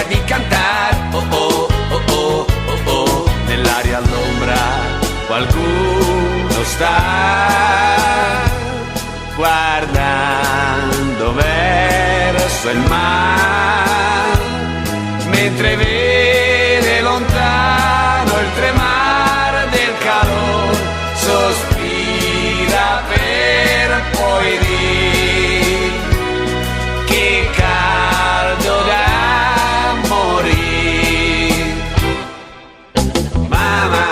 di cantare. Oh oh oh oh oh oh, nell'aria all'ombra qualcuno sta guardando verso il mare, mentre vede lontano il tremare del calore, sospira per poi dire che caldo da morire. Mamma,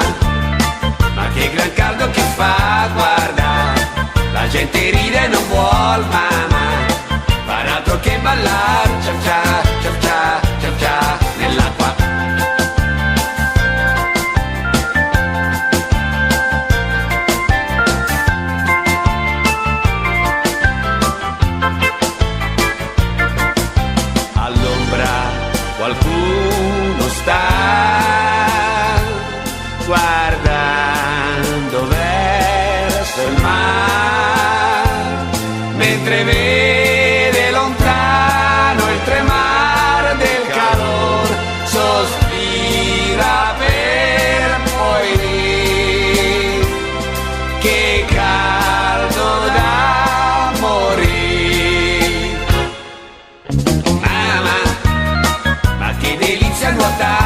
ma che gran caldo che fa, guarda, la gente ride e non vuol, mamma, far altro che ballare, ciao ciao, ciao ciao, ciao ciao, nell'acqua. All'ombra qualcuno sta guardando verso il mare, mentre vede lontano il tremare del calore, sospira per poi dire che caldo da morire. Mamma, ma che delizia nuotare,